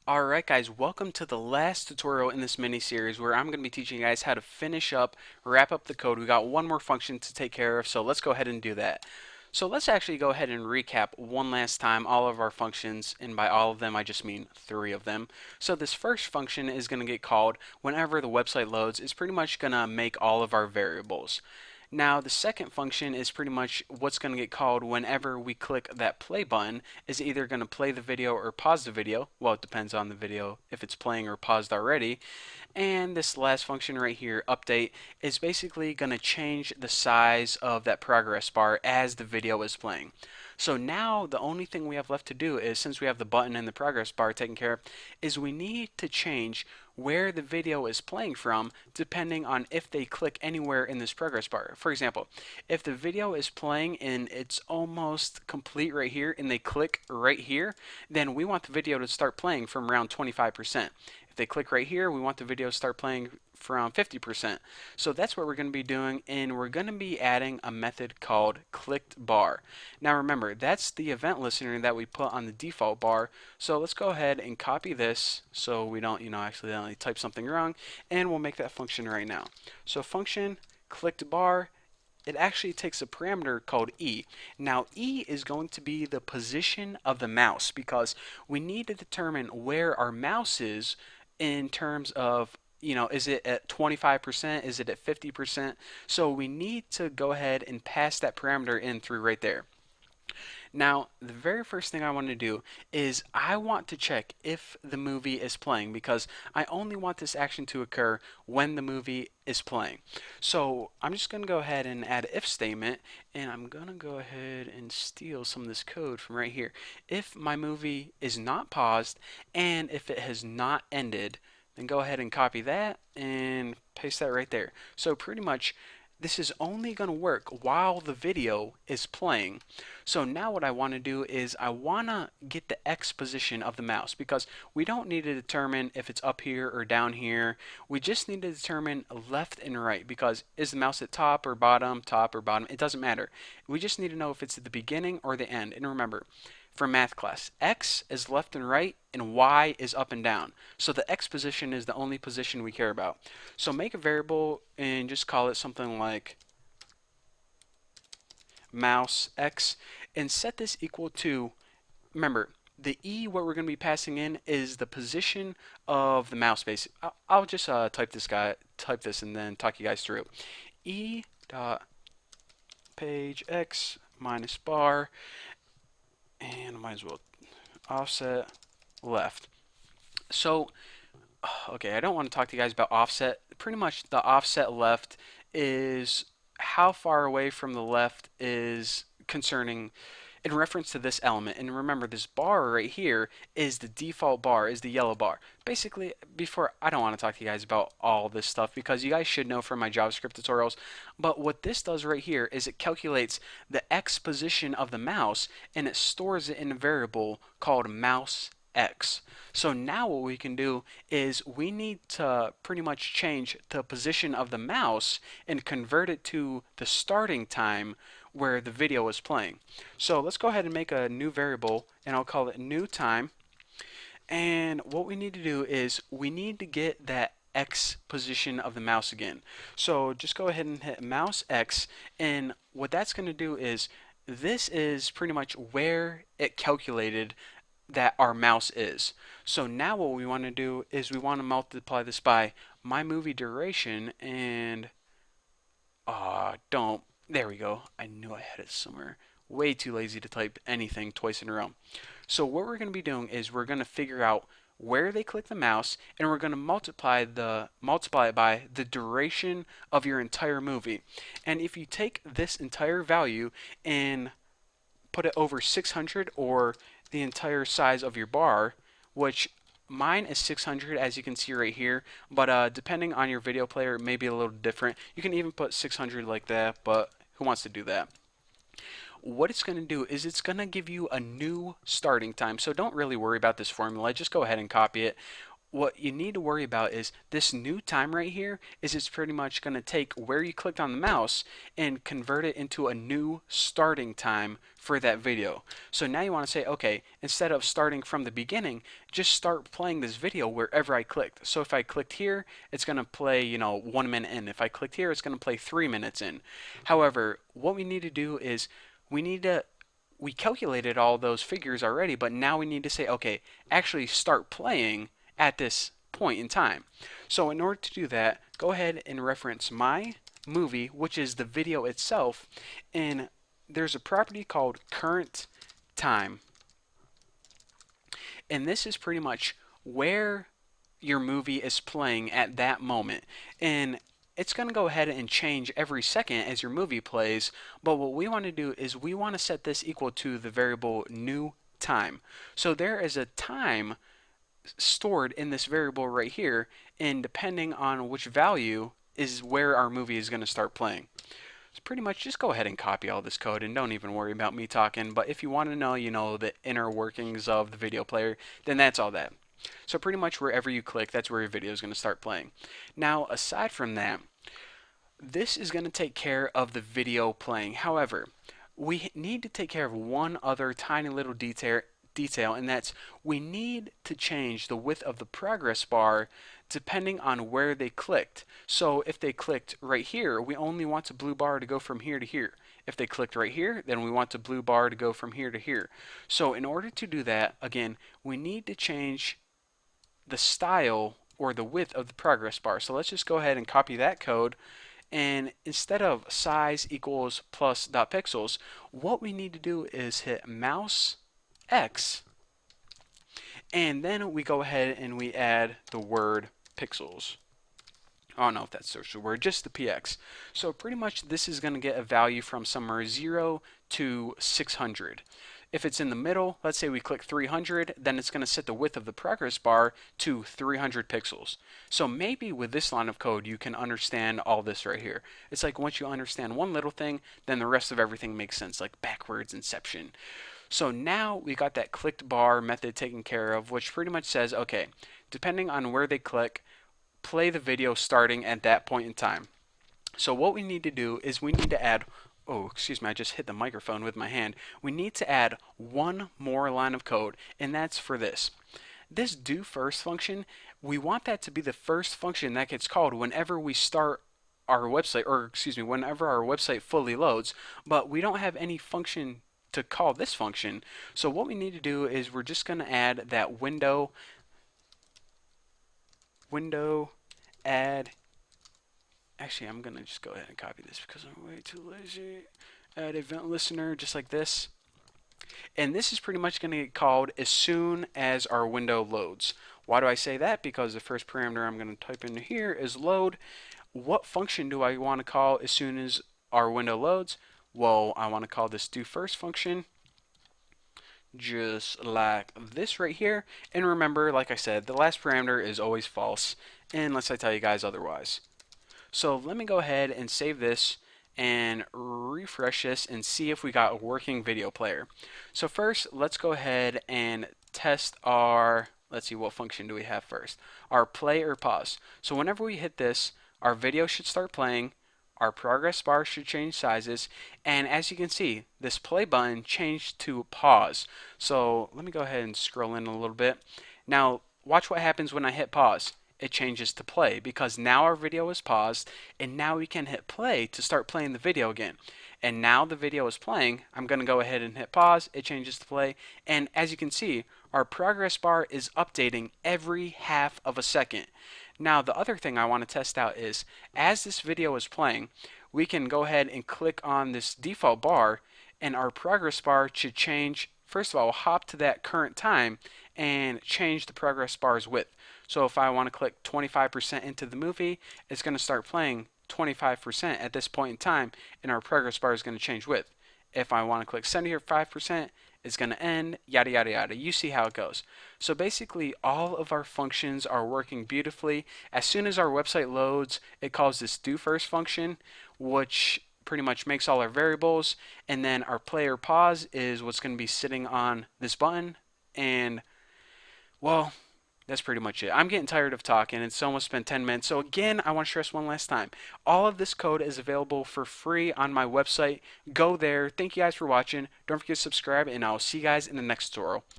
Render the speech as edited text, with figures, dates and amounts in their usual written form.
Alright guys, welcome to the last tutorial in this mini series where I'm going to be teaching you guys how to finish up, wrap up the code. We got one more function to take care of, so let's go ahead and do that. So let's actually go ahead and recap one last time all of our functions, and by all of them I just mean 3 of them. So this first function is going to get called whenever the website loads. It's pretty much going to make all of our variables. Now the second function is pretty much what's going to get called whenever we click that play button. Is either going to play the video or pause the video. Well, it depends on the video if it's playing or paused already. And this last function right here, update, is basically going to change the size of that progress bar as the video is playing. So now the only thing we have left to do is, since we have the button and the progress bar taken care of, is we need to change where the video is playing from depending on if they click anywhere in this progress bar. For example, if the video is playing and it's almost complete right here and they click right here, then we want the video to start playing from around 25%. If they click right here, we want the video to start playing from 50%. So that's what we're going to be doing, and we're going to be adding a method called clicked bar. Now remember, that's the event listener that we put on the default bar. So let's go ahead and copy this so we don't, accidentally type something wrong, and we'll make that function right now. So function clicked bar, it actually takes a parameter called E. Now E is going to be the position of the mouse because we need to determine where our mouse is in terms of, is it at 25%? Is it at 50%? So we need to go ahead and pass that parameter in through right there. Now, the very first thing I want to do is I want to check if the movie is playing because I only want this action to occur when the movie is playing. So I'm just going to go ahead and add an if statement, and I'm going to go ahead and steal some of this code from right here. If my movie is not paused and if it has not ended, then go ahead and copy that and paste that right there. So pretty much this is only going to work while the video is playing. So now what I want to do is I want to get the X position of the mouse because we don't need to determine if it's up here or down here. We just need to determine left and right because is the mouse at top or bottom, it doesn't matter. We just need to know if it's at the beginning or the end. And remember, for math class, X is left and right and Y is up and down. So the X position is the only position we care about. So make a variable and just call it something like mouse X and set this equal to, remember, the E, what we're going to be passing in is the position of the mouse base. I'll just type this and then talk you guys through. E dot page X minus bar, and I might as well offset left. So, okay, I don't want to talk to you guys about offset. Pretty much the offset left is how far away from the left is concerning in reference to this element. And remember, this bar right here is the default bar, is the yellow bar. Basically, I don't want to talk to you guys about all this stuff because you guys should know from my JavaScript tutorials, but what this does right here is it calculates the X position of the mouse and it stores it in a variable called mouse X. So now what we can do is we need to pretty much change the position of the mouse and convert it to the starting time where the video is playing. So let's go ahead and make a new variable and I'll call it new time. And what we need to do is we need to get that X position of the mouse again. So just go ahead and hit mouse X, and what that's going to do is this is pretty much where it calculated that our mouse is. So now what we want to do is we want to multiply this by my movie duration and don't. There we go. I knew I had it somewhere. Way too lazy to type anything twice in a row. So what we're going to be doing is we're going to figure out where they click the mouse and we're going to multiply it by the duration of your entire movie. And if you take this entire value and put it over 600 or the entire size of your bar, which mine is 600 as you can see right here, but depending on your video player it may be a little different. You can even put 600 like that, but who wants to do that? What it's going to do is it's going to give you a new starting time. So don't really worry about this formula. Just go ahead and copy it. what you need to worry about is this new time right here is it's pretty much going to take where you clicked on the mouse and convert it into a new starting time for that video. So now you want to say, okay, instead of starting from the beginning, just start playing this video wherever I clicked. So if I clicked here, it's going to play, 1 minute in. If I clicked here, it's going to play 3 minutes in. However, what we need to do is we calculated all those figures already, but now we need to say, okay, actually start playing at this point in time. So in order to do that, go ahead and reference my movie, which is the video itself, and there's a property called current time. And this is pretty much where your movie is playing at that moment. And it's going to go ahead and change every second as your movie plays, but what we want to do is we want to set this equal to the variable new time. So there is a time stored in this variable right here, and depending on which value is where our movie is going to start playing. So pretty much just go ahead and copy all this code and don't even worry about me talking, but if you want to know, the inner workings of the video player, then that's all that. So pretty much wherever you click, that's where your video is going to start playing. Now, aside from that, this is going to take care of the video playing. However, we need to take care of one other tiny little detail, and that's we need to change the width of the progress bar depending on where they clicked. So if they clicked right here, we only want the blue bar to go from here to here. If they clicked right here, then we want the blue bar to go from here to here. So in order to do that, again, we need to change the style or the width of the progress bar. So let's just go ahead and copy that code, and instead of size equals plus dot pixels, what we need to do is hit mouse X, and then we go ahead and we add the word pixels. I don't know if that's the word, just the px. So pretty much this is going to get a value from somewhere 0 to 600. If it's in the middle, let's say we click 300, then it's going to set the width of the progress bar to 300 pixels. So maybe with this line of code, you can understand all this right here. It's like once you understand one little thing, then the rest of everything makes sense, like backwards inception. So now we got that clicked bar method taken care of, which pretty much says, okay, depending on where they click, play the video starting at that point in time. So what we need to do is we need to add, oh, excuse me, I just hit the microphone with my hand. We need to add one more line of code, and that's for this. This do first function, we want that to be the first function that gets called whenever we start our website, or excuse me, whenever our website fully loads, but we don't have any function to call this function. So what we need to do is we're just going to add that window add. Actually, I'm going to just go ahead and copy this because I'm way too lazy. Add event listener, just like this. And this is pretty much going to get called as soon as our window loads. Why do I say that? Because the first parameter I'm going to type in here is load. What function do I want to call as soon as our window loads? Well, I want to call this do first function, just like this right here. And remember, like I said, the last parameter is always false unless I tell you guys otherwise. So let me go ahead and save this and refresh this and see if we got a working video player. So first, let's go ahead and test our, let's see, what function do we have first? Our play or pause. So whenever we hit this, our video should start playing, our progress bar should change sizes, and as you can see, this play button changed to pause. So let me go ahead and scroll in a little bit. Now watch what happens when I hit pause. It changes to play because now our video is paused, and now we can hit play to start playing the video again. And now the video is playing, I'm going to go ahead and hit pause, it changes to play, and as you can see, our progress bar is updating every half of a second. Now the other thing I want to test out is, as this video is playing, we can go ahead and click on this default bar, and our progress bar should change. First of all, hop to that current time and change the progress bar's width. So if I want to click 25% into the movie, it's going to start playing 25% at this point in time, and our progress bar is going to change width. If I want to click 75%, it's going to end, yada yada yada. You see how it goes. So basically all of our functions are working beautifully. As soon as our website loads, it calls this do first function, which pretty much makes all our variables, and then our play or pause is what's going to be sitting on this button. And well, That's pretty much it. I'm getting tired of talking. It's almost been 10 minutes. So again, I want to stress one last time. All of this code is available for free on my website. Go there. Thank you guys for watching. Don't forget to subscribe, and I'll see you guys in the next tutorial.